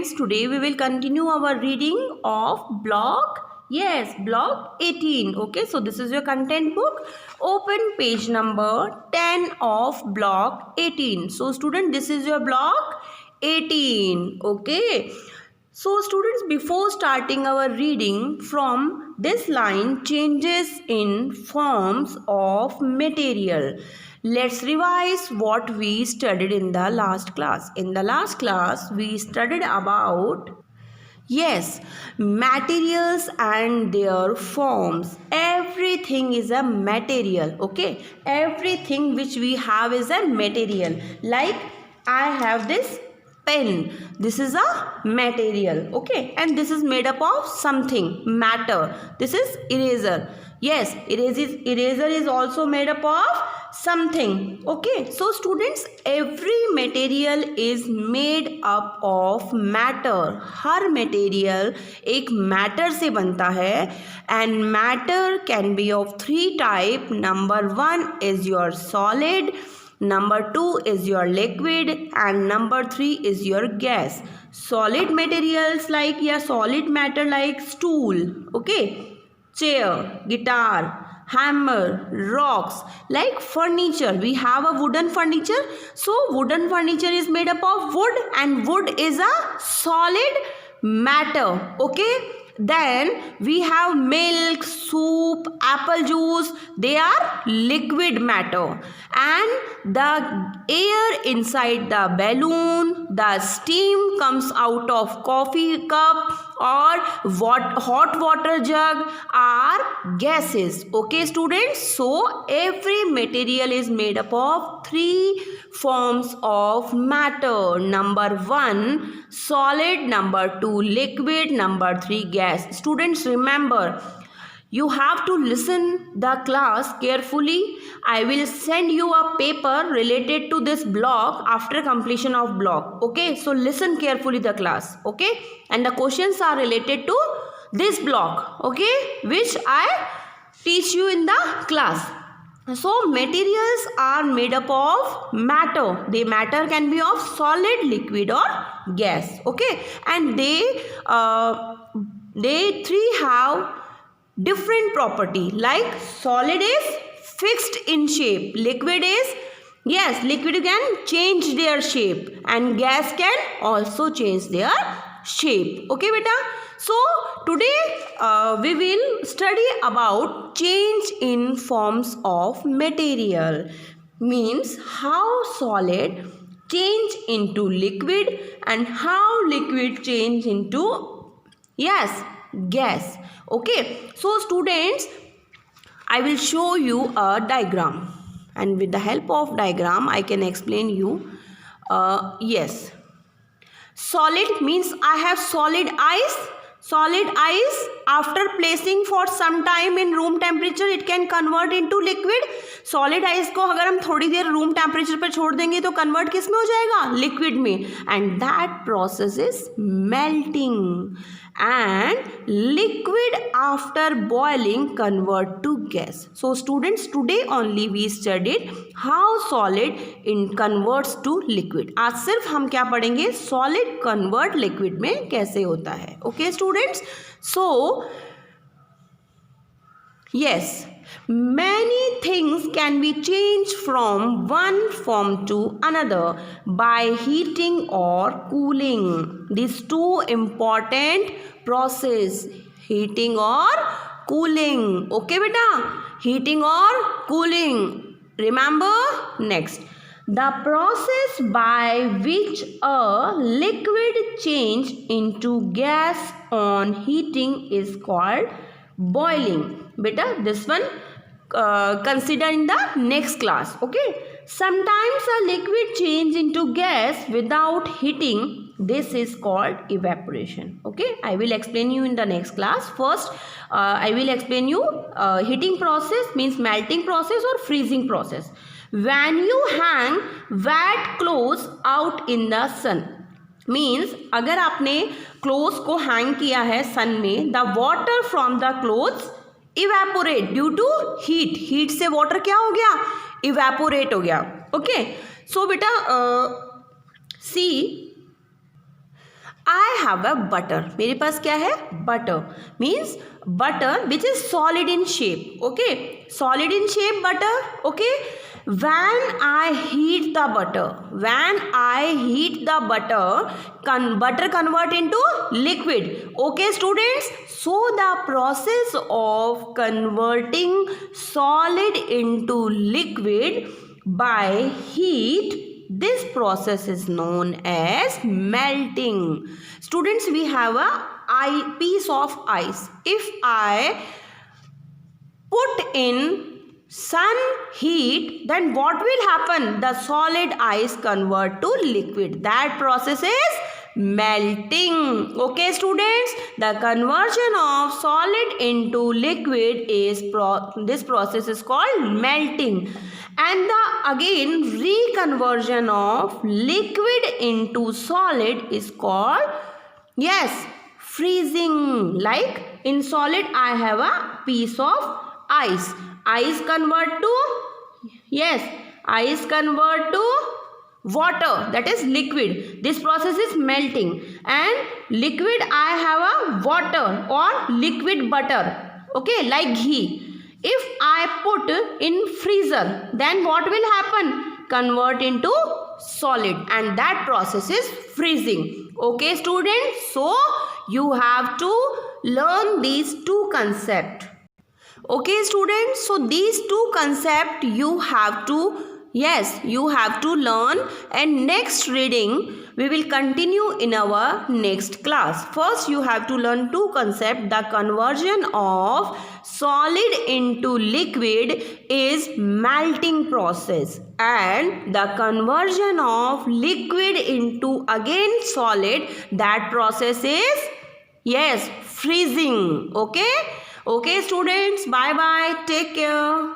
students, today we will continue our reading of block 18. Okay, so this is your content book. Open page number 10 of block 18. So student, this is your block 18. Okay, so students, before starting our reading from this line, changes in forms of material, let's revise what we studied in the last class. In the last class, we studied about materials and their forms. Everything is a material. Okay, everything which we have is a material. Like I have this pen, this is a material. Okay, and this is made up of something, matter. This is eraser. Yes, eraser is also made up of something. Okay, so students, every material is made up of matter. Her material एक matter से बनता है, and matter can be of three type. Number 1 is your solid, number 2 is your liquid, and number 3 is your gas. Solid materials like solid matter like stool, okay, chair, guitar, hammer, rocks, like furniture. We have a wooden furniture. So wooden furniture is made up of wood, and wood is a solid matter. Okay, then we have milk, soup, apple juice. They are liquid matter. And the air inside the balloon, the steam comes out of coffee cup or hot water jug are gases. Okay students, so every material is made up of three forms of matter. Number 1 solid, number 2 liquid, number 3 gas. Students, remember, you have to listen the class carefully. I will send you a paper related to this block after completion of block. Okay, so listen carefully the class. Okay, and the questions are related to this block. Okay, which I teach you in the class. So materials are made up of matter. The matter can be of solid, liquid or gas. Okay, and they three have different property. Like solid is fixed in shape, liquid is liquid can change their shape, and gas can also change their shape. Okay beta, so today we will study about change in forms of material. Means how solid change into liquid and how liquid change into gas. Okay, so students, I will show you a diagram, and with the help of diagram I can explain you. Solid means I have solid ice. Solid ice, after placing for some time in room temperature, it can convert into liquid. Solid ice को अगर हम थोड़ी देर room temperature पर छोड़ देंगे तो convert किस में हो जाएगा? Liquid में. And that process is melting. And liquid after boiling convert to gas. So students, today only we studied how solid converts to liquid. आज सिर्फ हम क्या पढ़ेंगे? Solid convert liquid में कैसे होता है. Okay students, so many things can be changed from one form to another by heating or cooling. These two important process, heating or cooling. Okay beta, heating or cooling. Remember, next, the process by which a liquid change into gas on heating is called boiling. Beta, this one consider in the next class. Okay, sometimes a liquid change into gas without heating. This is called evaporation. Okay, I will explain you in the next class. First I will explain you heating process means melting process or freezing process. When you hang wet clothes out in the sun, means अगर आपने clothes को hang किया है sun में, the water from the clothes evaporate due to heat. Heat से water क्या हो गया? Evaporate हो गया. Okay, so बेटा see, I have a butter. मेरे पास क्या है? Butter means butter which is solid in shape. Okay, solid in shape butter. Okay, when I heat the butter, butter convert into liquid. Okay students, so the process of converting solid into liquid by heat, this process is known as melting. Students, we have a piece of ice. If I put in sun heat, then what will happen? The solid ice convert to liquid. That process is melting. Okay students, the conversion of solid into liquid is this process is called melting, and the again reconversion of liquid into solid is called, yes, freezing. Like in solid I have a piece of ice convert to, yes, ice convert to water, that is liquid. This process is melting. And liquid I have a water or liquid butter, okay, like ghee. If I put in freezer, then what will happen? Convert into solid, and that process is freezing. Okay students, so you have to learn these two concepts. Okay students, so these two concepts you have to, yes, you have to learn, and next reading we will continue in our next class. First you have to learn two concepts. The conversion of solid into liquid is melting process, and the conversion of liquid into again solid, that process is, yes, freezing. Okay. Okay students, bye bye, take care.